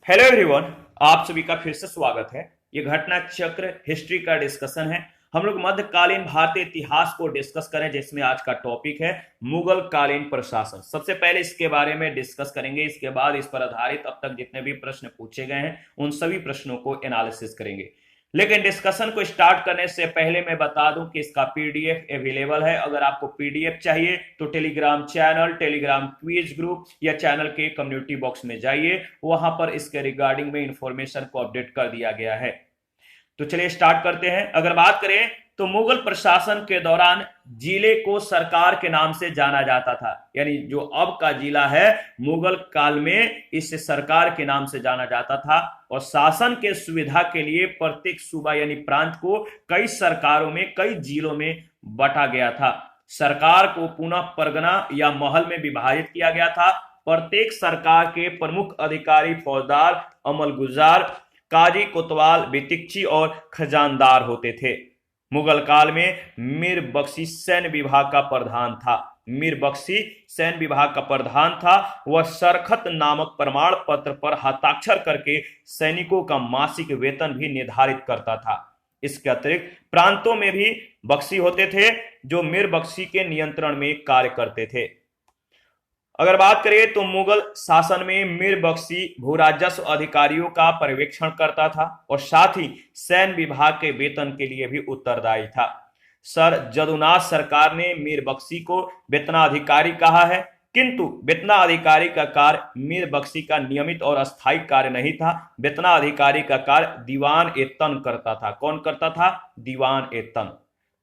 Hello everyone. आप सभी का फिर से स्वागत है। ये घटना चक्र हिस्ट्री का डिस्कशन है। हम लोग मध्यकालीन भारतीय इतिहास को डिस्कस करें, जिसमें आज का टॉपिक है मुगल कालीन प्रशासन। सबसे पहले इसके बारे में डिस्कस करेंगे, इसके बाद इस पर आधारित अब तक जितने भी प्रश्न पूछे गए हैं उन सभी प्रश्नों को एनालिसिस करेंगे। लेकिन डिस्कशन को स्टार्ट करने से पहले मैं बता दूं कि इसका पीडीएफ अवेलेबल है। अगर आपको पीडीएफ चाहिए तो Telegram channel, Telegram quiz group या चैनल के कम्युनिटी बॉक्स में जाइए, वहां पर इसके रिगार्डिंग में इंफॉर्मेशन को अपडेट कर दिया गया है। तो चलिए स्टार्ट करते हैं। अगर बात करें तो मुगल प्रशासन के दौरान जिले को सरकार के नाम से जाना जाता था, यानी जो अब का जिला है मुगल काल में इसे सरकार के नाम से जाना जाता था। और शासन के सुविधा के लिए प्रत्येक सूबा यानी प्रांत को कई सरकारों में, कई जिलों में बांटा गया था। सरकार को पुनः परगना या महल में विभाजित किया गया था। प्रत्येक सरकार के प्रमुख अधिकारी फौजदार, अमलगुजार, काजी, कोतवाल, बितिक्ची और खजानदार होते थे। मुगल काल में मीर बख्शी सैन्य विभाग का प्रधान था। मीर बख्शी सैन्य विभाग का प्रधान था। वह सरखत नामक प्रमाण पत्र पर हस्ताक्षर करके सैनिकों का मासिक वेतन भी निर्धारित करता था। इसके अतिरिक्त प्रांतों में भी बख्शी होते थे जो मीर बख्शी के नियंत्रण में कार्य करते थे। अगर बात करें तो मुगल शासन में मीर बख्शी भूराजस्व अधिकारियों का पर्यवेक्षण करता था और साथ ही सैन्य विभाग के वेतन के लिए भी उत्तरदायी था। सर जदुनाथ सरकार ने मीर बख्शी को वेतनाधिकारी कहा है, किंतु वेतनाधिकारी का कार्य मीर बख्शी का नियमित और अस्थायी कार्य नहीं था। वेतनाधिकारी का कार्य दीवान ए तन करता था। कौन करता था? दीवान ए तन।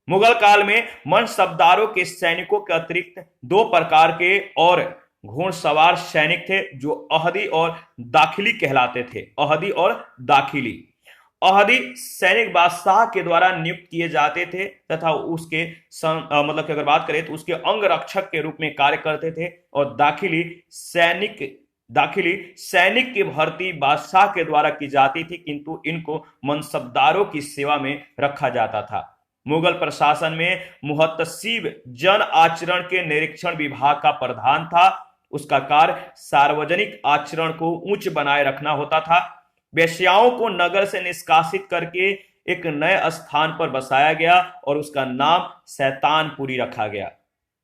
मुगल काल में मनसबदारों के सैनिकों के अतिरिक्त दो प्रकार के और घुड़सवार सैनिक थे जो अहदी और दाखिली कहलाते थे। अहदी और दाखिली। अहदी सैनिक बादशाह के द्वारा नियुक्त किए जाते थे तथा उसके मतलब कि अगर बात करें तो उसके अंग रक्षक के रूप में कार्य करते थे। और दाखिली सैनिक की भर्ती बादशाह के द्वारा की जाती थी, किंतु इनको मनसबदारों की सेवा में रखा जाता था। मुगल प्रशासन में मुहतसिब जन आचरण के निरीक्षण विभाग का प्रधान था। उसका कार्य सार्वजनिक आचरण को उच्च बनाए रखना होता था। वेश्याओं को नगर से निष्कासित करके एक नए स्थान पर बसाया गया और उसका नाम शैतानपुरी रखा गया।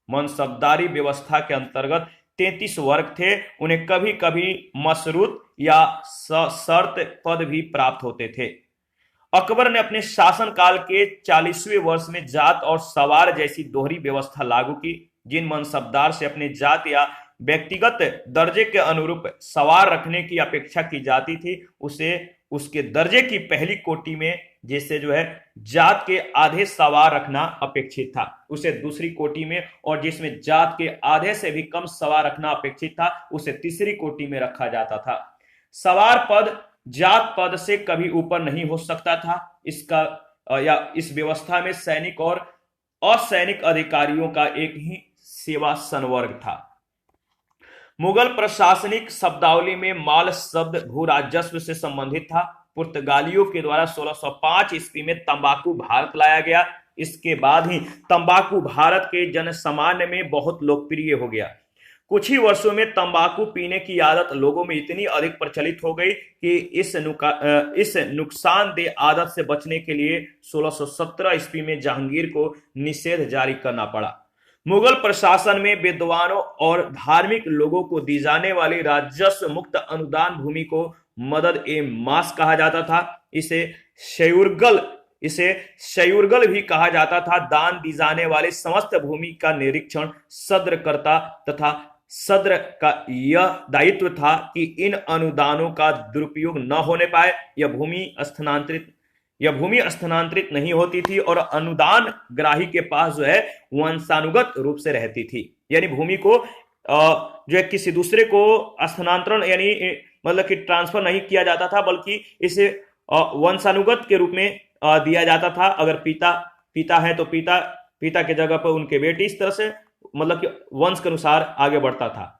मनसबदारी व्यवस्था के अंतर्गत 33 वर्ग थे। उन्हें कभी कभी मशरूत या शर्त पद भी प्राप्त होते थे। अकबर ने अपने शासनकाल के 40वें वर्ष में जात और सवार जैसी दोहरी व्यवस्था लागू की। जिन मनसबदार से अपने जात या व्यक्तिगत दर्जे के अनुरूप सवार रखने की अपेक्षा की जाती थी, उसे उसके दर्जे की पहली कोटि में जैसे जो है जात के आधे सवार रखना अपेक्षित था, उसे दूसरी कोटि में, और जिसमें जात के आधे से भी कम सवार रखना अपेक्षित था उसे तीसरी कोटि में रखा जाता था। सवार पद जात पद से कभी ऊपर नहीं हो सकता था। इस व्यवस्था में सैनिक और असैनिक अधिकारियों का एक ही सेवा संवर्ग था। मुगल प्रशासनिक शब्दावली में माल शब्द भू राजस्व से संबंधित था। पुर्तगालियों के द्वारा 1605 ईस्वी में तंबाकू भारत लाया गया। इसके बाद ही तंबाकू भारत के जनसामान्य में बहुत लोकप्रिय हो गया। कुछ ही वर्षों में तंबाकू पीने की आदत लोगों में इतनी अधिक प्रचलित हो गई कि इस नुकसानदेह आदत से बचने के लिए 1617 ईस्वी में जहांगीर को निषेध जारी करना पड़ा। मुगल प्रशासन में विद्वानों और धार्मिक लोगों को दी जाने वाली राजस्व मुक्त अनुदान भूमि को मदद ए मास कहा जाता था। इसे शयूरगल भी कहा जाता था। दान दी जाने वाली समस्त भूमि का निरीक्षण सद्र करता तथा सद्र का यह दायित्व था कि इन अनुदानों का दुरुपयोग न होने पाए। यह भूमि स्थानांतरित नहीं होती थी और अनुदान ग्राही के पास जो है वंशानुगत रूप से रहती थी। यानी भूमि को जो है किसी दूसरे को स्थानांतरण यानी मतलब कि ट्रांसफर नहीं किया जाता था, बल्कि इसे वंशानुगत के रूप में दिया जाता था। अगर पिता है तो पिता के जगह पर उनके बेटे, इस तरह से मतलब कि वंश के अनुसार आगे बढ़ता था।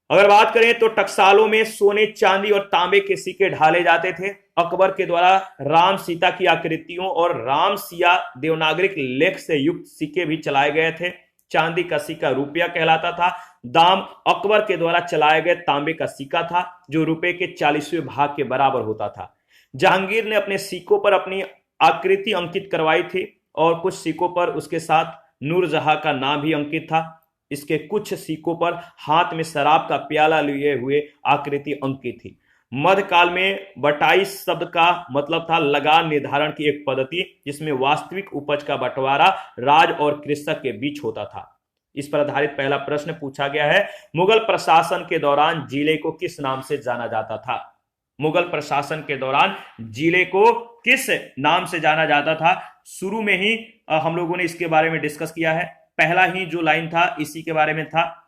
अगर बात करें तो टकसालों में सोने, चांदी और तांबे के सिक्के ढाले जाते थे। अकबर के द्वारा राम सीता की आकृतियों और राम सिया देवनागरिक लेख से युक्त सिक्के भी चलाए गए थे। चांदी का सिक्का रुपया कहलाता था। दाम अकबर के द्वारा चलाए गए तांबे का सिक्का था जो रुपए के 40वें भाग के बराबर होता था। जहांगीर ने अपने सिक्कों पर अपनी आकृति अंकित करवाई थी और कुछ सिक्कों पर उसके साथ नूरजहां का नाम भी अंकित था। इसके कुछ सिक्कों पर हाथ में शराब का प्याला लिए हुए आकृति अंकित थी। मध्यकाल में बटाई शब्द का मतलब था लगान निर्धारण की एक पद्धति जिसमें वास्तविक उपज का बंटवारा राज और कृषक के बीच होता था। इस पर आधारित पहला प्रश्न पूछा गया है, मुगल प्रशासन के दौरान जिले को किस नाम से जाना जाता था? मुगल प्रशासन के दौरान जिले को किस नाम से जाना जाता था? शुरू में ही हम लोगों ने इसके बारे में डिस्कस किया है। पहला ही जो लाइन था इसी के बारे में था।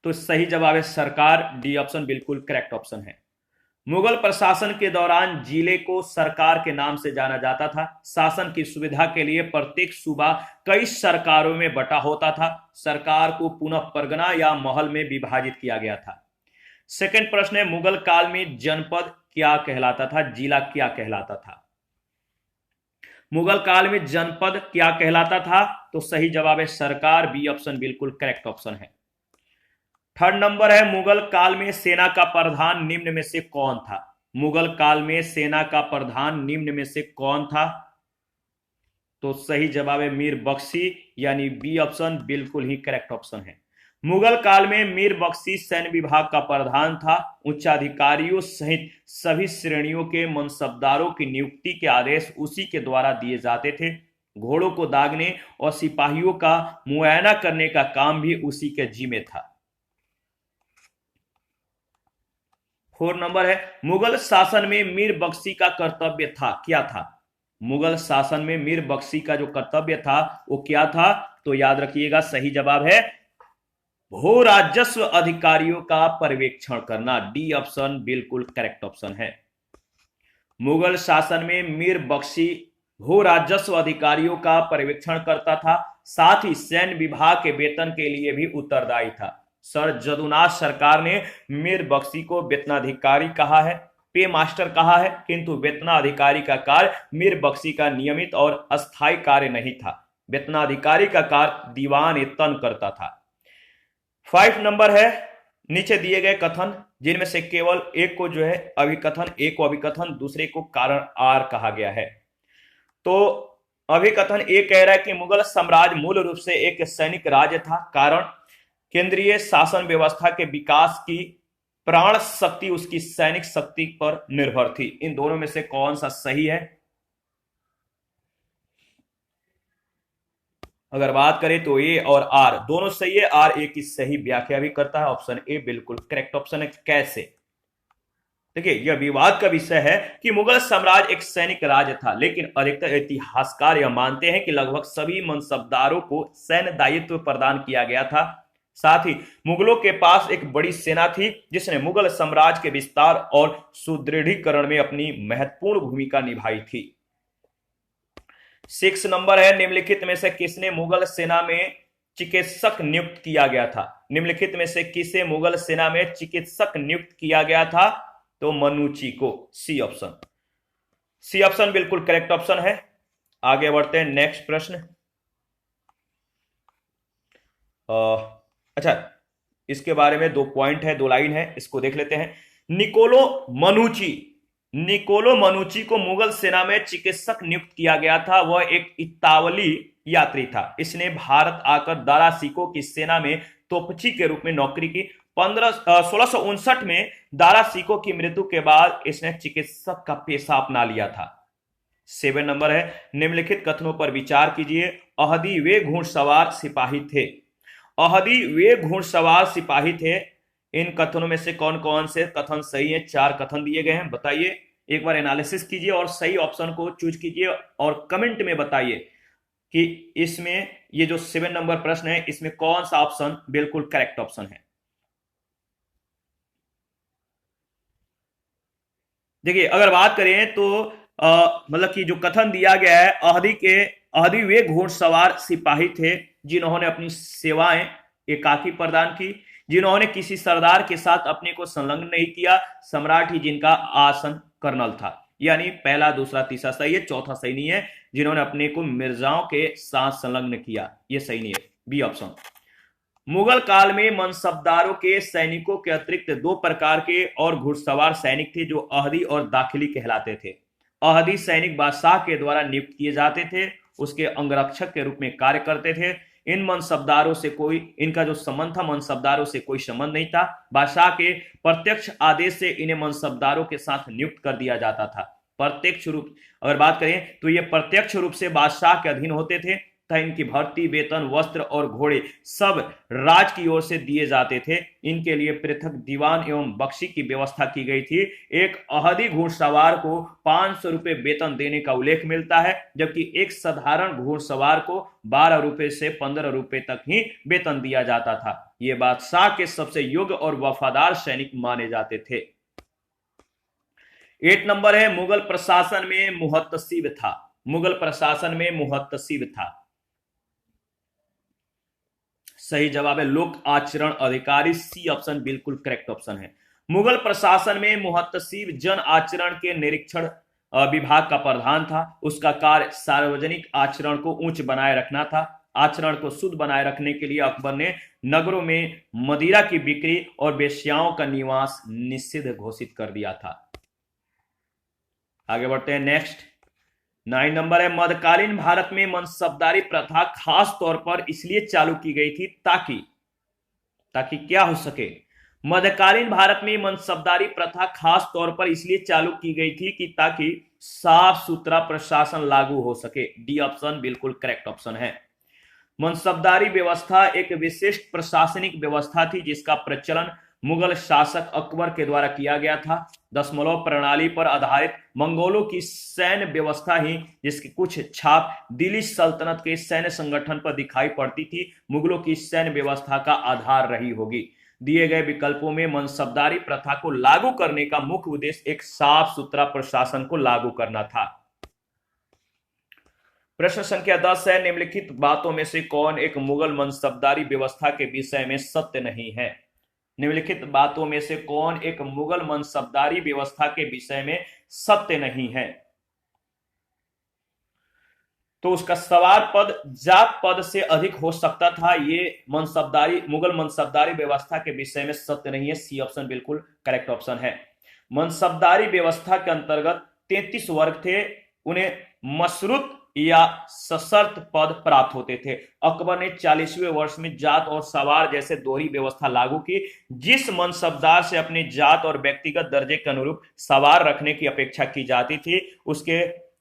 तो सही जवाब है सरकार, डी ऑप्शन बिल्कुल करेक्ट ऑप्शन है। मुगल प्रशासन के दौरान जिले को सरकार के नाम से जाना जाता था। शासन की सुविधा के लिए प्रत्येक सूबा कई सरकारों में बटा होता था। सरकार को पुनः परगना या महल में विभाजित किया गया था। सेकंड प्रश्न है, मुगल काल में जनपद क्या कहलाता था, जिला क्या कहलाता था? मुगल काल में जनपद क्या कहलाता था? तो सही जवाब है सरकार, बी ऑप्शन बिल्कुल करेक्ट ऑप्शन है। थर्ड नंबर है, मुगल काल में सेना का प्रधान निम्न में से कौन था? मुगल काल में सेना का प्रधान निम्न में से कौन था? तो सही जवाब है मीर बख्शी, यानी बी ऑप्शन बिल्कुल ही करेक्ट ऑप्शन है। मुगल काल में मीर बख्शी सैन्य विभाग का प्रधान था। उच्चाधिकारियों सहित सभी श्रेणियों के मनसबदारों की नियुक्ति के आदेश उसी के द्वारा दिए जाते थे। घोड़ों को दागने और सिपाहियों का मुआयना करने का काम भी उसी के जिम्मे था। 4 नंबर है, मुगल शासन में मीर बख्शी का कर्तव्य था, क्या था? मुगल शासन में मीर बख्शी का जो कर्तव्य था वो क्या था? तो याद रखिएगा सही जवाब है भू राजस्व अधिकारियों का पर्यवेक्षण करना, डी ऑप्शन बिल्कुल करेक्ट ऑप्शन है। मुगल शासन में मीर बख्शी भू राजस्व अधिकारियों का पर्यवेक्षण करता था, साथ ही सैन्य विभाग के वेतन के लिए भी उत्तरदायी था। सर जदुनाथ सरकार ने मीर बख्शी को वेतनाधिकारी कहा है, पे मास्टर कहा है, किंतु वेतनाधिकारी का कार्य मीर बख्शी का नियमित और अस्थायी कार्य नहीं था। वेतनाधिकारी का कार्य दीवान तन करता था। 5 नंबर है, नीचे दिए गए कथन जिनमें से केवल एक को जो है अभिकथन, एक को अभिकथन, दूसरे को कारण आर कहा गया है। तो अभिकथन ए कह रहा है कि मुगल साम्राज्य मूल रूप से एक सैनिक राज्य था। कारण केंद्रीय शासन व्यवस्था के विकास की प्राण शक्ति उसकी सैनिक शक्ति पर निर्भर थी। इन दोनों में से कौन सा सही है? अगर बात करें तो ए और आर दोनों सही है। आर ए की सही व्याख्या भी करता है। ऑप्शन ए बिल्कुल करेक्ट ऑप्शन है। कैसे? देखिए, यह विवाद का विषय है कि मुगल साम्राज्य एक सैनिक राज्य था, लेकिन अधिकतर इतिहासकार यह मानते हैं कि लगभग सभी मनसबदारों को सैन्य दायित्व प्रदान किया गया था। साथ ही मुगलों के पास एक बड़ी सेना थी जिसने मुगल साम्राज्य के विस्तार और सुदृढ़ीकरण में अपनी महत्वपूर्ण भूमिका निभाई थी। 6 नंबर है, निम्नलिखित में से किसने मुगल सेना में चिकित्सक नियुक्त किया गया था? निम्नलिखित में से किसे मुगल सेना में चिकित्सक नियुक्त किया गया था? तो मनुची को, सी ऑप्शन। सी ऑप्शन बिल्कुल करेक्ट ऑप्शन है। आगे बढ़ते हैं, नेक्स्ट प्रश्न। अच्छा, इसके बारे में 2 पॉइंट है, 2 लाइन है, इसको देख लेते हैं। निकोलो मनुची को मुगल सेना में चिकित्सक नियुक्त किया गया था। वह एक इतावली यात्री था। इसने भारत आकर दारा सिकों की सेना में तोपची के रूप में नौकरी की। 1659 में दारा सिकों की मृत्यु के बाद इसने चिकित्सक का पेशा अपना लिया था। 7 नंबर है, निम्नलिखित कथनों पर विचार कीजिए। अहदी वे घुड़सवार सिपाही थे। अहदी वे घुड़सवार सिपाही थे। इन कथनों में से कौन कौन से कथन सही है? 4 कथन दिए गए हैं, बताइए। एक बार एनालिसिस कीजिए और सही ऑप्शन को चूज कीजिए और कमेंट में बताइए कि इसमें ये जो 7 नंबर प्रश्न है इसमें कौन सा ऑप्शन बिल्कुल करेक्ट ऑप्शन है। देखिए, अगर बात करें तो मतलब कि जो कथन दिया गया है, अहदी वे घुड़सवार सिपाही थे जिन्होंने अपनी सेवाएं एकाकी प्रदान की, जिन्होंने किसी सरदार के साथ अपने को संलग्न नहीं किया। सम्राट ही जिनका आसन कर्नल था। यानी पहला, दूसरा, तीसरा सही है, चौथा सही नहीं है। जिन्होंने अपने को मिर्जाओं के साथ संलग्न किया, यह सही नहीं है। B option. मुगल काल में मनसबदारों के सैनिकों के अतिरिक्त दो प्रकार के और घुड़सवार सैनिक थे जो अहदी और दाखिली कहलाते थे। अहदी सैनिक बादशाह के द्वारा नियुक्त किए जाते थे, उसके अंगरक्षक के रूप में कार्य करते थे। इन मनसबदारों से कोई इनका जो संबंध था मनसबदारों से कोई संबंध नहीं था। बादशाह के प्रत्यक्ष आदेश से इन्हें मनसबदारों के साथ नियुक्त कर दिया जाता था। प्रत्यक्ष रूप अगर बात करें तो ये प्रत्यक्ष रूप से बादशाह के अधीन होते थे तथा इनकी भर्ती, वेतन, वस्त्र और घोड़े सब राज की ओर से दिए जाते थे। इनके लिए पृथक दीवान एवं बख्शी की व्यवस्था की गई थी। एक अहदी घुड़सवार को 500 रुपए वेतन देने का उल्लेख मिलता है, जबकि एक साधारण घुड़सवार को 12 रुपए से 15 रुपए तक ही वेतन दिया जाता था। ये बादशाह के सबसे योग्य और वफादार सैनिक माने जाते थे। 8 नंबर है, मुगल प्रशासन में मुहत्तसिब था। मुगल प्रशासन में मुहत्तसिब था। सही जवाब है लोक आचरण अधिकारी, सी ऑप्शन बिल्कुल करेक्ट ऑप्शन है। मुगल प्रशासन में मुहत्तसिब जन आचरण के निरीक्षण विभाग का प्रधान था। उसका कार्य सार्वजनिक आचरण को उच्च बनाए रखना था। आचरण को शुद्ध बनाए रखने के लिए अकबर ने नगरों में मदिरा की बिक्री और वेश्याओं का निवास निषिद्ध घोषित कर दिया था। आगे बढ़ते हैं नेक्स्ट। 9 नंबर है, मध्यकालीन भारत में मनसबदारी प्रथा खास तौर पर इसलिए चालू की गई थी ताकि क्या हो सके। मध्यकालीन भारत में मनसबदारी प्रथा खास तौर पर इसलिए चालू की गई थी कि ताकि साफ सुथरा प्रशासन लागू हो सके। डी ऑप्शन बिल्कुल करेक्ट ऑप्शन है। मनसबदारी व्यवस्था एक विशिष्ट प्रशासनिक व्यवस्था थी जिसका प्रचलन मुगल शासक अकबर के द्वारा किया गया था। दशमलव प्रणाली पर आधारित मंगोलों की सैन्य व्यवस्था ही जिसकी कुछ छाप दिल्ली सल्तनत के सैन्य संगठन पर दिखाई पड़ती थी, मुगलों की सैन्य व्यवस्था का आधार रही होगी। दिए गए विकल्पों में मनसबदारी प्रथा को लागू करने का मुख्य उद्देश्य एक साफ सुथरा प्रशासन को लागू करना था। प्रश्न संख्या 10 है, निम्नलिखित बातों में से कौन एक मुगल मनसबदारी व्यवस्था के विषय में सत्य नहीं है। निम्नलिखित बातों में से कौन एक मुगल मनसबदारी व्यवस्था के विषय में सत्य नहीं है। तो उसका सवार पद जात पद से अधिक हो सकता था। ये मुगल मनसबदारी व्यवस्था के विषय में सत्य नहीं है। सी ऑप्शन बिल्कुल करेक्ट ऑप्शन है। मनसबदारी व्यवस्था के अंतर्गत 33 वर्ग थे, उन्हें मशरूत या सशर्त पद प्राप्त होते थे। अकबर ने 40वें वर्ष में जात और सवार जैसे दोहरी व्यवस्था लागू की। जिस मनसबदार से अपनी जात और व्यक्तिगत दर्जे के अनुरूप सवार रखने की अपेक्षा की जाती थी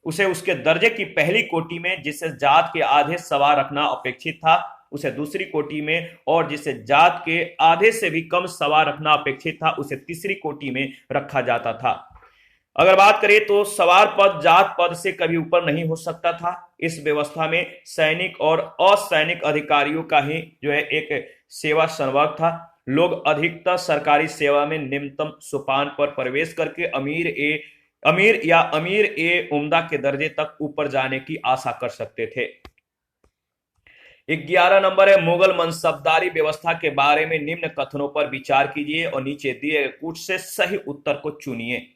उसे उसके दर्जे की पहली कोटि में, जिसे जात के आधे सवार रखना अपेक्षित था, उसे दूसरी कोटि में, और जिसे जात के आधे से भी कम सवार रखना अपेक्षित था उसे तीसरी कोटि में रखा जाता था। अगर बात करें तो सवार पद जात पद से कभी ऊपर नहीं हो सकता था। इस व्यवस्था में सैनिक और असैनिक अधिकारियों का ही जो है एक सेवा संवर्ग था। लोग अधिकतर सरकारी सेवा में निम्नतम सोपान पर प्रवेश करके अमीर या अमीर ए उम्दा के दर्जे तक ऊपर जाने की आशा कर सकते थे। 11 नंबर है, मुगल मनसबदारी व्यवस्था के बारे में निम्न कथनों पर विचार कीजिए और नीचे दिए कूट से सही उत्तर को चुनिए।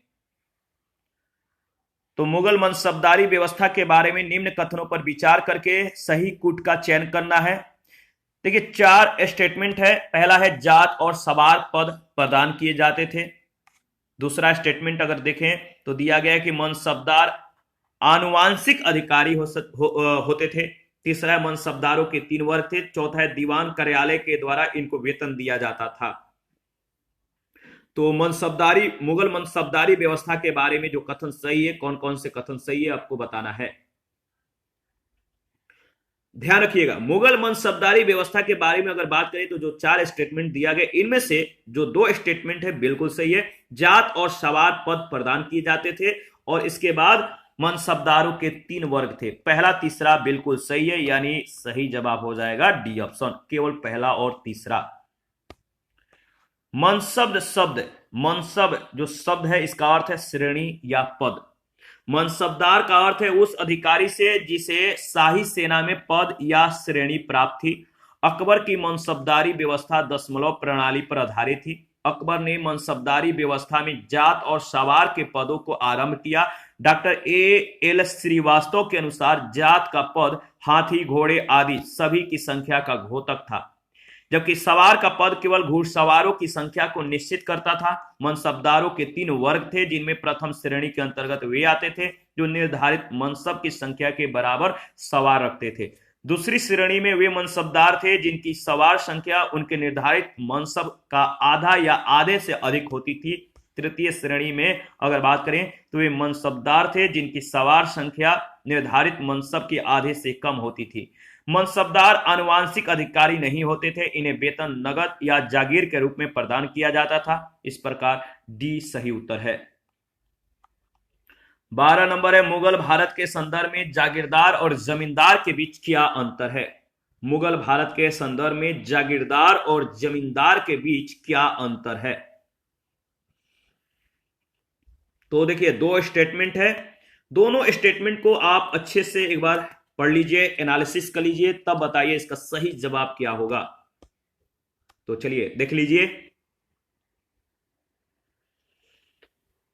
तो मुगल मनसबदारी व्यवस्था के बारे में निम्न कथनों पर विचार करके सही कूट का चयन करना है। देखिए 4 स्टेटमेंट है। पहला है जात और सवार पद प्रदान किए जाते थे। दूसरा स्टेटमेंट अगर देखें तो दिया गया है कि मनसबदार आनुवांशिक अधिकारी होते थे। तीसरा है मनसबदारों के 3 वर्ग थे। चौथा है दीवान कार्यालय के द्वारा इनको वेतन दिया जाता था। तो मुगल मनसबदारी व्यवस्था के बारे में जो कथन सही है, कौन कौन से कथन सही है आपको बताना है। ध्यान रखिएगा, मुगल मनसबदारी व्यवस्था के बारे में अगर बात करें तो जो 4 स्टेटमेंट दिया गया इनमें से जो 2 स्टेटमेंट है बिल्कुल सही है। जात और सवार पद प्रदान किए जाते थे और इसके बाद मनसबदारों के 3 वर्ग थे। पहला तीसरा बिल्कुल सही है, यानी सही जवाब हो जाएगा डी ऑप्शन, केवल पहला और तीसरा। मनसब जो शब्द है इसका अर्थ है श्रेणी या पद। मनसबदार का अर्थ है उस अधिकारी से जिसे शाही सेना में पद या श्रेणी प्राप्त थी। अकबर की मनसबदारी व्यवस्था दशमलव प्रणाली पर आधारित थी। अकबर ने मनसबदारी व्यवस्था में जात और सवार के पदों को आरंभ किया डॉक्टर A.L. श्रीवास्तव के अनुसार जात का पद हाथी, घोड़े आदि सभी की संख्या का घोतक था, जबकि सवार का पद केवल घुड़सवारों की संख्या को निश्चित करता था। मनसबदारों के 3 वर्ग थे, जिनमें प्रथम श्रेणी के अंतर्गत वे आते थे जो निर्धारित मनसब की संख्या के बराबर सवार रखते थे। दूसरी श्रेणी में वे मनसबदार थे जिनकी सवार संख्या उनके निर्धारित मनसब का आधा या आधे से अधिक होती थी। तृतीय श्रेणी में अगर बात करें तो वे मनसबदार थे जिनकी सवार संख्या निर्धारित मनसब के आधे से कम होती थी। मनसबदार आनुवांशिक अधिकारी नहीं होते थे, इन्हें वेतन नगद या जागीर के रूप में प्रदान किया जाता था। इस प्रकार डी सही उत्तर है। 12 नंबर है, मुगल भारत के संदर्भ में जागीरदार और जमींदार के बीच क्या अंतर है? मुगल भारत के संदर्भ में जागीरदार और जमींदार के बीच क्या अंतर है? तो देखिए 2 स्टेटमेंट है, दोनों स्टेटमेंट को आप अच्छे से एक बार पढ़ लीजिए, एनालिसिस कर लीजिए, तब बताइए इसका सही जवाब क्या होगा। तो चलिए देख लीजिए।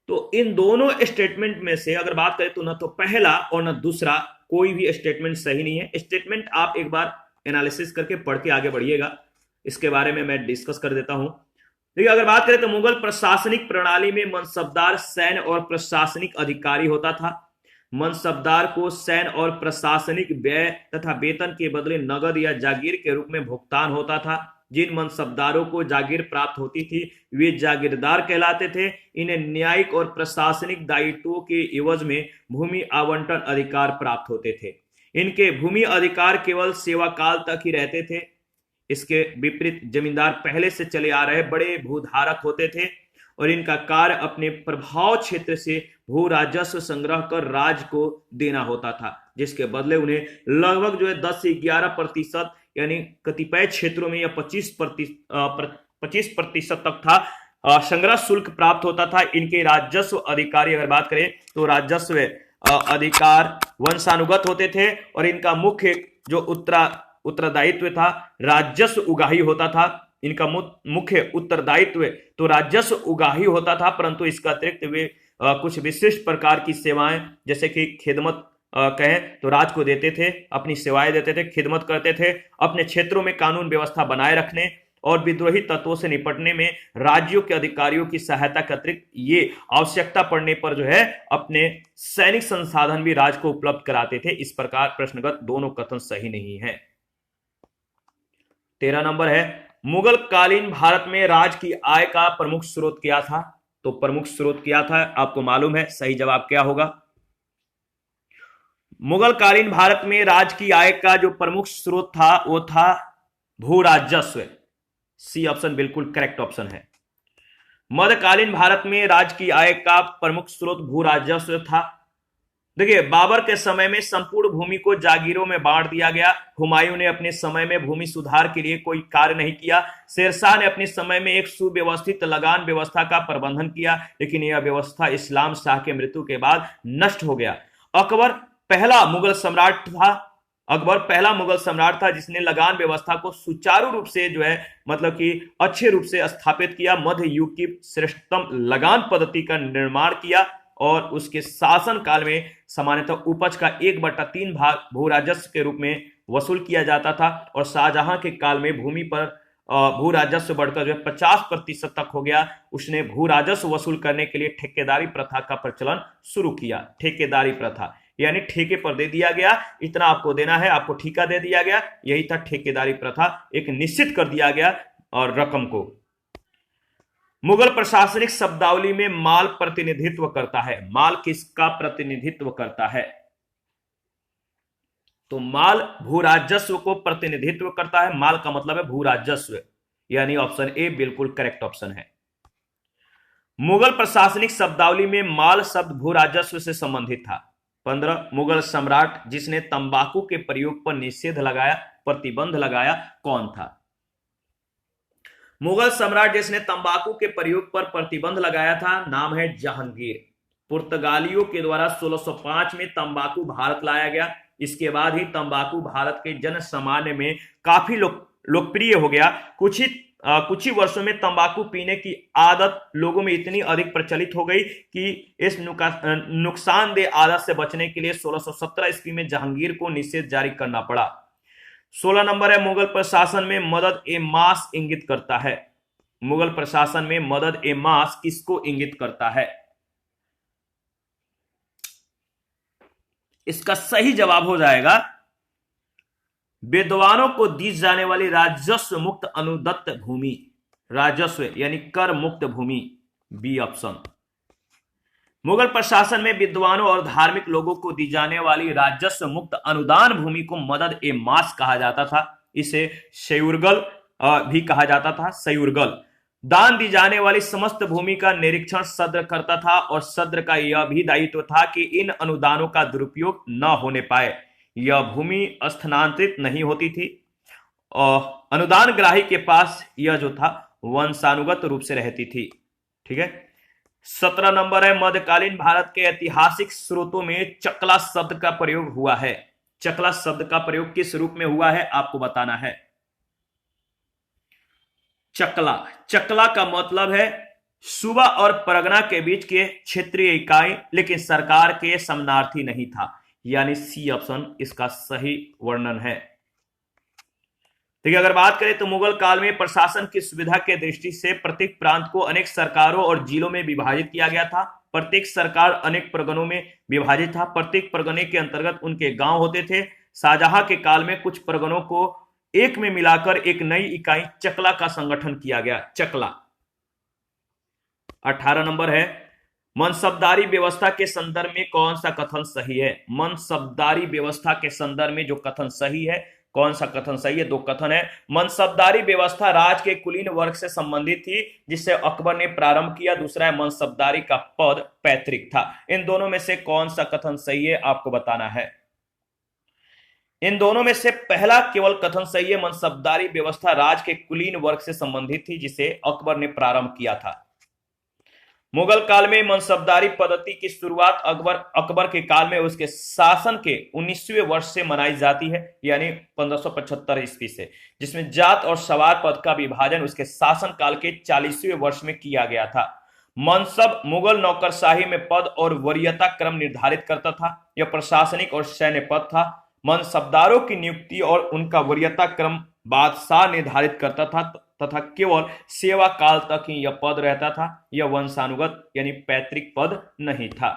तो इन दोनों स्टेटमेंट में से अगर बात करें तो ना तो पहला और ना दूसरा कोई भी स्टेटमेंट सही नहीं है। स्टेटमेंट आप एक बार एनालिसिस करके पढ़ के आगे बढ़िएगा, इसके बारे में मैं डिस्कस कर देता हूं। देखिए अगर बात करें तो मुगल प्रशासनिक प्रणाली में मनसबदार सैन्य और प्रशासनिक अधिकारी होता था। मनसबदार को सैन्य और प्रशासनिक व्यय तथा वेतन के बदले नगद या जागीर के रूप में भुगतान होता था। जिन मनसबदारों को जागीर प्राप्त होती थी वे जागीरदार कहलाते थे। इन्हें न्यायिक और प्रशासनिक दायित्वों के एवज में भूमि आवंटन अधिकार प्राप्त होते थे। इनके भूमि अधिकार केवल सेवा काल तक ही रहते थे। इसके विपरीत जमींदार पहले से चले आ रहे बड़े भूधारक होते थे और इनका कार्य अपने प्रभाव क्षेत्र से भू राजस्व संग्रह कर राज्य को देना होता था, जिसके बदले उन्हें लगभग जो है 10 से 11% यानी कतिपय क्षेत्रों में या 25% तक था संग्रह शुल्क प्राप्त होता था। इनके राजस्व अधिकारी अगर बात करें तो राजस्व अधिकार वंशानुगत होते थे और इनका मुख्य जो उत्तरदायित्व था राजस्व उगाही होता था। इनका मुख्य उत्तरदायित्व तो राजस्व उगाही होता था, परंतु इसका अतिरिक्त वे कुछ विशिष्ट प्रकार की सेवाएं जैसे कि खिदमत कहें तो राज को देते थे, अपनी सेवाएं देते थे, खिदमत करते थे। अपने क्षेत्रों में कानून व्यवस्था बनाए रखने और विद्रोही तत्वों से निपटने में राज्यों के अधिकारियों की सहायता के अतिरिक्त ये आवश्यकता पड़ने पर जो है अपने सैनिक संसाधन भी राज को उपलब्ध कराते थे। इस प्रकार प्रश्नगत दोनों कथन सही नहीं है। 13 नंबर है, मुगल कालीन भारत में राज की आय का प्रमुख स्रोत क्या था? तो प्रमुख स्रोत क्या था आपको मालूम है, सही जवाब क्या होगा? मुगल कालीन भारत में राज की आय का जो प्रमुख स्रोत था वो था भू राजस्व। सी ऑप्शन बिल्कुल करेक्ट ऑप्शन है। मध्यकालीन भारत में राज की आय का प्रमुख स्रोत भू राजस्व था। देखिए बाबर के समय में संपूर्ण भूमि को जागीरों में बांट दिया गया। हुमायूं ने अपने समय में भूमि सुधार के लिए कोई कार्य नहीं किया। शेरशाह ने अपने समय में एक सुव्यवस्थित लगान व्यवस्था का प्रबंधन किया, लेकिन यह व्यवस्था इस्लाम शाह के मृत्यु के बाद नष्ट हो गया। अकबर पहला मुगल सम्राट था जिसने लगान व्यवस्था को सुचारू रूप से जो है मतलब कि अच्छे रूप से स्थापित किया। मध्य युग की श्रेष्ठतम लगान पद्धति का निर्माण किया और उसके शासन काल में सामान्यतः उपज का 1/3 भाग भू राजस्व के रूप में वसूल किया जाता था और शाहजहां के काल में भूमि पर भू राजस्व बढ़कर जो है 50% तक हो गया। उसने भू राजस्व वसूल करने के लिए ठेकेदारी प्रथा का प्रचलन शुरू किया। ठेकेदारी प्रथा यानी ठेके पर दे दिया गया, इतना आपको देना है, आपको ठेका दे दिया गया, यही था ठेकेदारी प्रथा। एक निश्चित कर दिया गया और रकम को। मुगल प्रशासनिक शब्दावली में माल प्रतिनिधित्व करता है। माल किसका प्रतिनिधित्व करता है? तो माल भू राजस्व को प्रतिनिधित्व करता है। माल का मतलब है भू राजस्व, यानी ऑप्शन ए बिल्कुल करेक्ट ऑप्शन है। मुगल प्रशासनिक शब्दावली में माल शब्द भू राजस्व से संबंधित था। 15 मुगल सम्राट जिसने तंबाकू के प्रयोग पर निषेध लगाया, प्रतिबंध लगाया, कौन था? मुगल सम्राट जिसने तंबाकू के प्रयोग पर प्रतिबंध लगाया था नाम है जहांगीर। पुर्तगालियों के द्वारा 1605 में तंबाकू भारत लाया गया। इसके बाद ही तंबाकू भारत के जन सामान्य में काफी लोकप्रिय हो गया। कुछ ही वर्षों में तंबाकू पीने की आदत लोगों में इतनी अधिक प्रचलित हो गई कि इस नुकसानदेह आदत से बचने के लिए 1617 ईस्वी में जहांगीर को निषेध जारी करना पड़ा। 16 नंबर है, मुगल प्रशासन में मदद ए मास इंगित करता है। मुगल प्रशासन में मदद ए मास किसको इंगित करता है? इसका सही जवाब हो जाएगा विद्वानों को दी जाने वाली राजस्व मुक्त अनुदत्त भूमि, राजस्व यानी कर मुक्त भूमि, बी ऑप्शन। मुगल प्रशासन में विद्वानों और धार्मिक लोगों को दी जाने वाली राजस्व मुक्त अनुदान भूमि को मदद ए मास कहा जाता था। इसे सयुरगल भी कहा जाता था, सयुरगल। दान दी जाने वाली समस्त भूमि का निरीक्षण सद्र करता था और सद्र का यह भी दायित्व था कि इन अनुदानों का दुरुपयोग न होने पाए। यह भूमि स्थानांतरित नहीं होती थी और अनुदान ग्राही के पास यह जो था वंशानुगत रूप से रहती थी। ठीक है। 17 नंबर है, मध्यकालीन भारत के ऐतिहासिक स्रोतों में चकला शब्द का प्रयोग हुआ है। चकला शब्द का प्रयोग किस रूप में हुआ है आपको बताना है। चकला, चकला का मतलब है सूबा और परगना के बीच के क्षेत्रीय इकाई, लेकिन सरकार के समानार्थी नहीं था, यानी सी ऑप्शन इसका सही वर्णन है। देखिए, अगर बात करें तो मुगल काल में प्रशासन की सुविधा के दृष्टि से प्रत्येक प्रांत को अनेक सरकारों और जिलों में विभाजित किया गया था। प्रत्येक सरकार अनेक परगनों में विभाजित था। प्रत्येक परगने के अंतर्गत उनके गांव होते थे। शाहजहां के काल में कुछ परगनों को एक में मिलाकर एक नई इकाई चकला का संगठन किया गया, चकला। 18 नंबर है, मनसबदारी व्यवस्था के संदर्भ में कौन सा कथन सही है? मनसबदारी व्यवस्था के संदर्भ में जो कथन सही है, कौन सा कथन सही है? दो कथन है। मनसबदारी व्यवस्था राज के कुलीन वर्ग से संबंधित थी, जिसे अकबर ने प्रारंभ किया। दूसरा है, मनसबदारी का पद पैतृक था। इन दोनों में से कौन सा कथन सही है आपको बताना है। इन दोनों में से पहला केवल कथन सही है। मनसबदारी व्यवस्था राज के कुलीन वर्ग से संबंधित थी, जिसे अकबर ने प्रारंभ किया था। मुगल काल में मनसबदारी पद्धति की शुरुआत अकबर के काल में उसके शासन के 19वें वर्ष से मनाई जाती है, यानी 1575 ईस्वी से, जिसमें जात और सवार पद का विभाजन उसके शासन काल के 40वें वर्ष में किया गया था। मनसब मुगल नौकरशाही में पद और वरीयता क्रम निर्धारित करता था। यह प्रशासनिक और सैन्य पद था। मनसबदारों की नियुक्ति और उनका वरीयता क्रम बादशाह निर्धारित करता था तथा केवल सेवा काल तक ही यह पद रहता था। यह वंशानुगत यानी पैतृक पद नहीं था।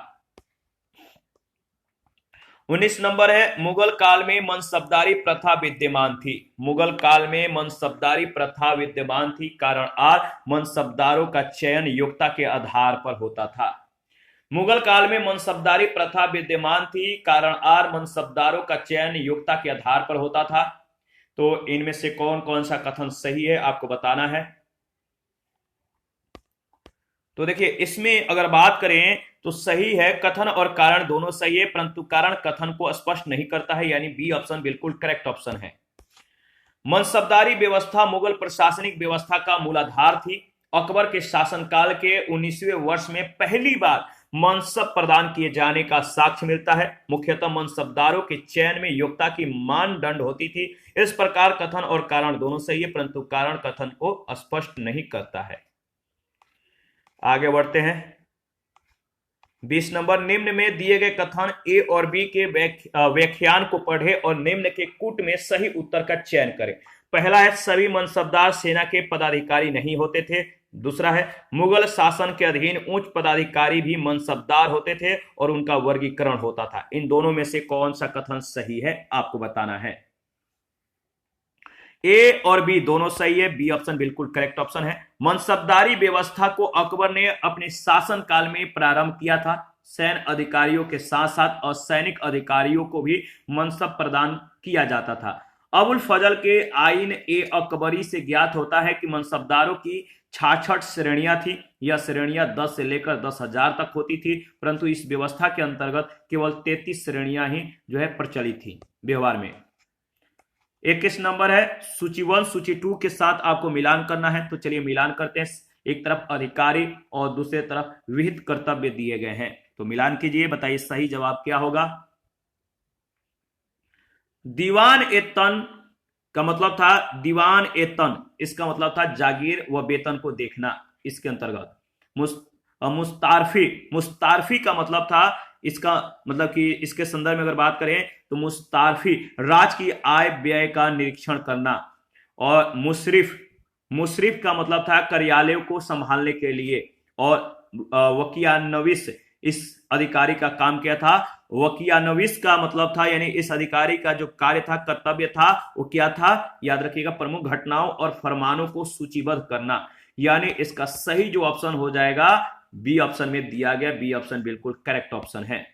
19 नंबर है, मुगल काल में मनसबदारी प्रथा विद्यमान थी। मुगल काल में मनसबदारी प्रथा विद्यमान थी। कारण आर, मनसबदारों का चयन योग्यता के आधार पर होता था। मुगल काल में मनसबदारी प्रथा विद्यमान थी। कारण आर, मनसबदारों का चयन योग्यता के आधार पर होता था। तो इनमें से कौन कौन सा कथन सही है आपको बताना है। तो देखिए, इसमें अगर बात करें तो सही है, कथन और कारण दोनों सही है, परंतु कारण कथन को स्पष्ट नहीं करता है, यानी बी ऑप्शन बिल्कुल करेक्ट ऑप्शन है। मनसबदारी व्यवस्था मुगल प्रशासनिक व्यवस्था का मूलाधार थी। अकबर के शासनकाल के 19वें वर्ष में पहली बार मनसब प्रदान किए जाने का साक्ष्य मिलता है। मुख्यतः मनसबदारों के चयन में योग्यता की मानदंड होती थी। इस प्रकार कथन और कारण दोनों सही है, परंतु कारण कथन को स्पष्ट नहीं करता है। आगे बढ़ते हैं। 20 नंबर, निम्न में दिए गए कथन ए और बी के व्याख्यान को पढ़े और निम्न के कूट में सही उत्तर का चयन करें। पहला है, सभी मनसबदार सेना के पदाधिकारी नहीं होते थे। दूसरा है, मुगल शासन के अधीन उच्च पदाधिकारी भी मनसबदार होते थे और उनका वर्गीकरण होता था। इन दोनों में से कौन सा कथन सही है आपको बताना है। ए और बी दोनों सही है, बी ऑप्शन बिल्कुल करेक्ट ऑप्शन है। मनसबदारी व्यवस्था को अकबर ने अपने शासन काल में प्रारंभ किया था। सैन्य अधिकारियों के साथ साथ असैनिक अधिकारियों को भी मनसब प्रदान किया जाता था। अबुल फजल के आईन ए अकबरी से ज्ञात होता है कि मनसबदारों की 66 श्रेणियां थी। यह श्रेणियां 10 से लेकर 10,000 तक होती थी, परंतु इस व्यवस्था के अंतर्गत केवल 33 श्रेणियां ही जो है प्रचलित थी व्यवहार में। 21 नंबर है, सूची 1 सूची 2 के साथ आपको मिलान करना है। तो चलिए मिलान करते हैं। एक तरफ अधिकारी और दूसरे तरफ विहित कर्तव्य दिए गए हैं, तो मिलान कीजिए, बताइए सही जवाब क्या होगा। दीवान ए तन का मतलब था दीवान ए तन, इसका मतलब था जागीर व वेतन को देखना। इसके अंतर्गत मुस्तारफी, मुस्तारफी का मतलब था, इसका मतलब कि इसके संदर्भ में अगर बात करें तो मुस्तारफी राज की आय व्यय का निरीक्षण करना। और मुशरिफ, मुशरिफ का मतलब था कार्यालयों को संभालने के लिए। और वकियानविस, इस अधिकारी का काम क्या था? वकियानविस का मतलब था, यानी इस अधिकारी का जो कार्य था, कर्तव्य था, वो क्या था? याद रखिएगा, प्रमुख घटनाओं और फरमानों को सूचीबद्ध करना। यानी इसका सही जो ऑप्शन हो जाएगा बी ऑप्शन में दिया गया, बी ऑप्शन बिल्कुल करेक्ट ऑप्शन है।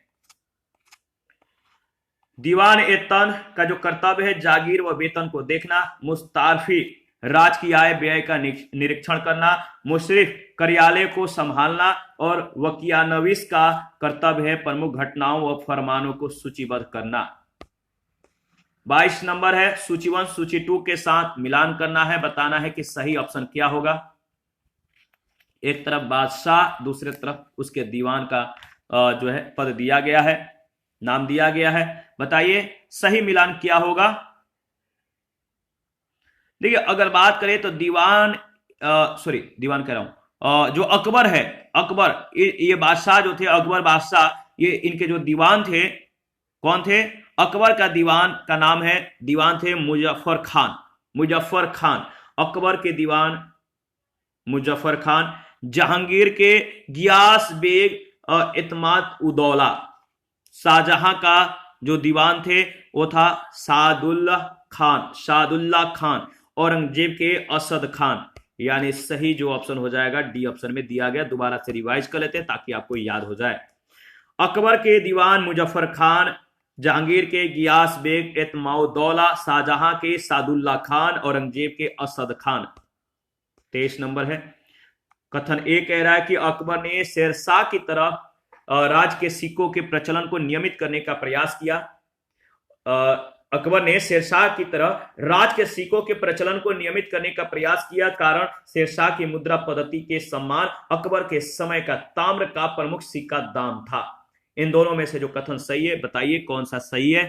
दीवान ए तन का जो कर्तव्य है जागीर व वेतन को देखना, मुस्तारफी राज की आय व्यय का निरीक्षण करना, मुशरिफ कार्यालय को संभालना, और वकियानविस का कर्तव्य है प्रमुख घटनाओं व फरमानों को सूचीबद्ध करना। 22 नंबर है, सूची 1 सूची 2 के साथ मिलान करना है, बताना है कि सही ऑप्शन क्या होगा। एक तरफ बादशाह, दूसरे तरफ उसके दीवान का जो है पद दिया गया है, नाम दिया गया है। बताइए सही मिलान क्या होगा। देखिए अगर बात करें तो दीवान सॉरी दीवान कह रहा हूं, जो अकबर है, अकबर ये बादशाह जो थे, अकबर बादशाह, ये इनके जो दीवान थे कौन थे? अकबर का दीवान का नाम है, दीवान थे मुजफ्फर खान, मुजफ्फर खान। अकबर के दीवान मुजफ्फर खान। जहांगीर के गियास बेग इतमाद उदौला। शाहजहां का जो दीवान थे वो था सादुल्ला खान, सादुल्ला खान। औरंगजेब के असद खान। यानी सही जो ऑप्शन हो जाएगा डी ऑप्शन में दिया गया। दोबारा से रिवाइज कर लेते हैं ताकि आपको याद हो जाए। अकबर के दीवान मुजफ्फर खान, जहांगीर के गियास बेग इतमाउद्दौला, शाहजहां के सादुल्ला खान, औरंगजेब के असद खान। 23 नंबर है। कथन ए कह रहा है कि अकबर ने शेरशाह की तरह राज के सिक्कों के प्रचलन को नियमित करने का प्रयास किया। अकबर ने शेरशाह की तरह राज के सिक्कों के प्रचलन को नियमित करने का प्रयास किया। कारण शेरशाह की मुद्रा पद्धति के समान अकबर के समय का ताम्र का प्रमुख सिक्का दाम था। इन दोनों में से जो कथन सही है, बताइए कौन सा सही है।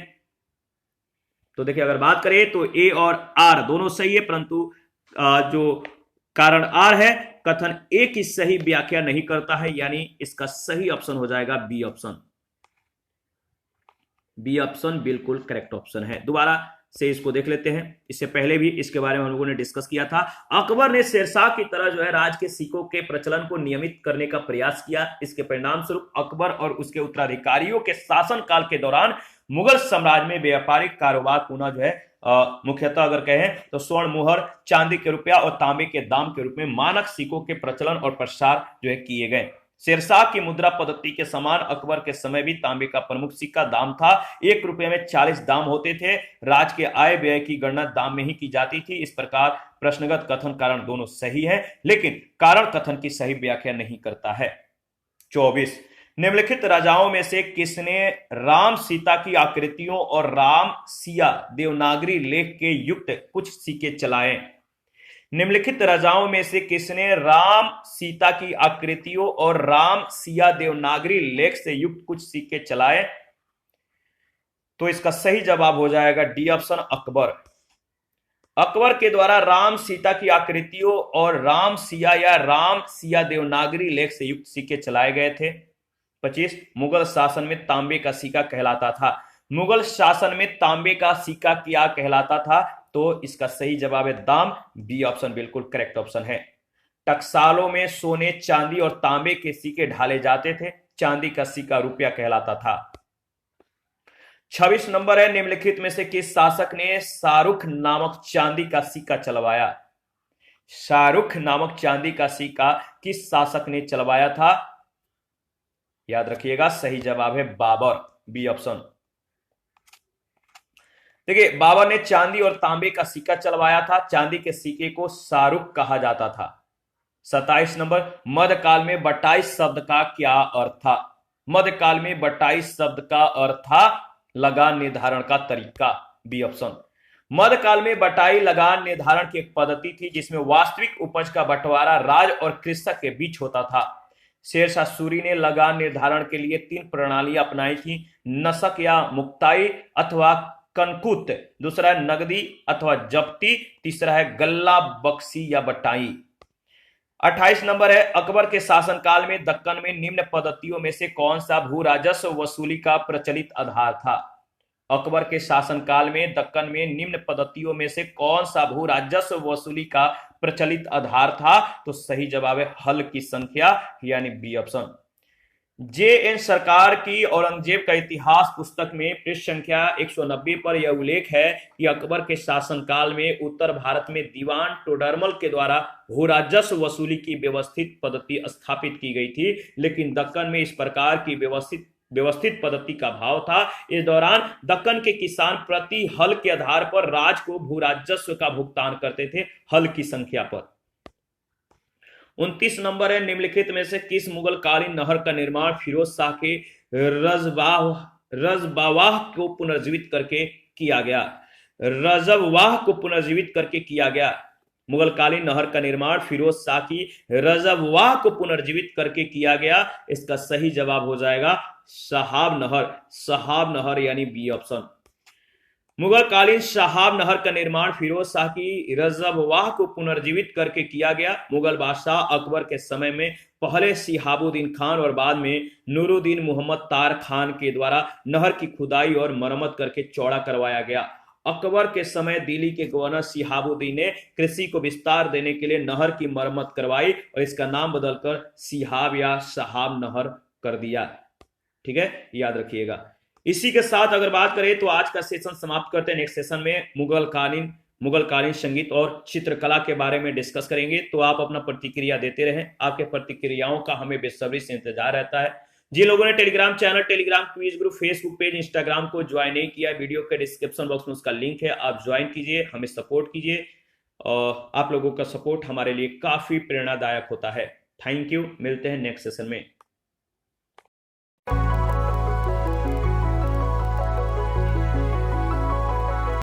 तो देखिए अगर बात करें तो ए और आर दोनों सही है, परंतु जो कारण आर है, कथन ए की सही व्याख्या नहीं करता है। यानी इसका सही ऑप्शन हो जाएगा बी ऑप्शन। बी ऑप्शन बिल्कुल करेक्ट ऑप्शन है। दोबारा से इसको देख लेते हैं। इससे पहले भी इसके बारे में हम लोगों ने डिस्कस किया था। अकबर ने शेरशाह की तरह जो है राज के सिक्कों के प्रचलन को नियमित करने का प्रयास किया। इसके परिणाम स्वरूप अकबर और उसके उत्तराधिकारियों के शासन काल के दौरान मुगल साम्राज्य में व्यापारिक कारोबार पुनः जो है मुख्यतः अगर कहें तो स्वर्ण मुहर, चांदी के रुपया और तांबे के दाम के रूप में मानक सिक्कों के प्रचलन और प्रसार जो है किए गए। शेरशाह की मुद्रा पद्धति के समान अकबर के समय भी तांबे का प्रमुख सिक्का दाम था। 1 रुपये में 40 दाम होते थे। राज के आय व्यय की गणना दाम में ही की जाती थी। इस प्रकार प्रश्नगत कथन कारण दोनों सही है, लेकिन कारण कथन की सही व्याख्या नहीं करता है। 24 निम्नलिखित राजाओं में से किसने राम सीता की आकृतियों और राम सिया देवनागरी लेख के युक्त कुछ सिक्के चलाए? निम्नलिखित राजाओं में से किसने राम सीता की आकृतियों और राम सिया देवनागरी लेख से युक्त कुछ सिक्के चलाए? तो इसका सही जवाब हो जाएगा डी ऑप्शन, अकबर। अकबर के द्वारा राम सीता की आकृतियों और राम सिया या राम सिया देवनागरी लेख से युक्त सिक्के चलाए गए थे। 25 मुगल शासन में तांबे का सिक्का कहलाता था। मुगल शासन में तांबे का सिक्का क्या कहलाता था? तो इसका सही जवाब है दाम, बी ऑप्शन बिल्कुल करेक्ट ऑप्शन है। टकसालों में सोने, चांदी और तांबे के सिक्के ढाले जाते थे। चांदी का सिक्का रुपया कहलाता था। 26 नंबर है। निम्नलिखित में से किस शासक ने शाहरुख नामक चांदी का सिक्का चलवाया? शाहरुख नामक चांदी का सिक्का किस शासक ने चलवाया था? याद रखिएगा सही जवाब है बाबर, बी ऑप्शन। देखिए बाबर ने चांदी और तांबे का सिक्का चलवाया था। चांदी के सिक्के को शाहरुख कहा जाता था। 27 नंबर मध्यकाल में बटाई शब्द का क्या अर्थ था? मध्यकाल में बटाई शब्द का अर्थ था लगान निर्धारण का तरीका, बी ऑप्शन। मध्यकाल में बटाई लगान निर्धारण की एक पद्धति थी जिसमें वास्तविक उपज का बंटवारा राज और कृषक के बीच होता था। शेरशाह सूरी ने लगान निर्धारण के लिए 3 प्रणालियां अपनाई थी, नसक या मुक्ताई अथवा कनकुत, दूसरा है नगदी अथवा जप्ती, तीसरा है गल्ला बख्शी या बटाई। 28 नंबर है, अकबर के शासनकाल में दक्कन में निम्न पद्धतियों में से कौन सा भू राजस्व वसूली का प्रचलित आधार था? अकबर के शासनकाल में दक्कन में निम्न पद्धतियों में से कौन सा भू राजस्व वसूली का प्रचलित आधार था? तो सही जवाब है हल की संख्या, यानी बी ऑप्शन। जे.एन. सरकार की औरंगजेब का इतिहास पुस्तक में पृष्ठ संख्या 190 पर यह उल्लेख है कि अकबर के शासनकाल में उत्तर भारत में दीवान टोडरमल के द्वारा भू राजस्व वसूली की व्यवस्थित पद्धति स्थापित की गई थी, लेकिन दक्कन में इस प्रकार की व्यवस्थित पद्धति का अभाव था। इस दौरान दक्कन के किसान प्रति हल के आधार पर राज को भू राजस्व का भुगतान करते थे, हल की संख्या पर। 29 नंबर है, निम्नलिखित में से किस मुगल कालीन नहर का निर्माण फिरोज शाह के रजबावाह को पुनर्जीवित करके किया गया? रजबवाह को पुनर्जीवित करके किया गया। मुगल कालीन नहर का निर्माण फिरोज शाह की रजबवाह को पुनर्जीवित करके किया गया। इसका सही जवाब हो जाएगा शहाब नहर, शहाब नहर यानी बी ऑप्शन। मुगल कालीन शहाब नहर का निर्माण फिरोज शाह की रजबवाह को पुनर्जीवित करके किया गया। मुगल बादशाह अकबर के समय में पहले शिहाबुद्दीन खान और बाद में नूरुद्दीन मोहम्मद तार खान के द्वारा नहर की खुदाई और मरम्मत करके चौड़ा करवाया गया। अकबर के समय दिल्ली के गवर्नर शिहाबुद्दीन ने कृषि को विस्तार देने के लिए नहर की मरम्मत करवाई और इसका नाम बदलकर सिहाब या शहाब नहर कर दिया। ठीक है, याद रखिएगा। इसी के साथ अगर बात करें तो आज का सेशन समाप्त करते हैं। नेक्स्ट सेशन में मुगल कालीन संगीत और चित्रकला के बारे में डिस्कस करेंगे। तो आप अपना प्रतिक्रिया देते रहें, आपके प्रतिक्रियाओं का हमें बेसब्री से इंतजार रहता है। जिन लोगों ने Telegram channel, Telegram quiz group, Facebook page, Instagram को ज्वाइन नहीं किया, वीडियो के डिस्क्रिप्शन बॉक्स में उसका लिंक है, आप ज्वाइन कीजिए, हमें सपोर्ट कीजिए। और आप लोगों का सपोर्ट हमारे लिए काफी प्रेरणादायक होता है। थैंक यू, मिलते हैं नेक्स्ट सेशन में।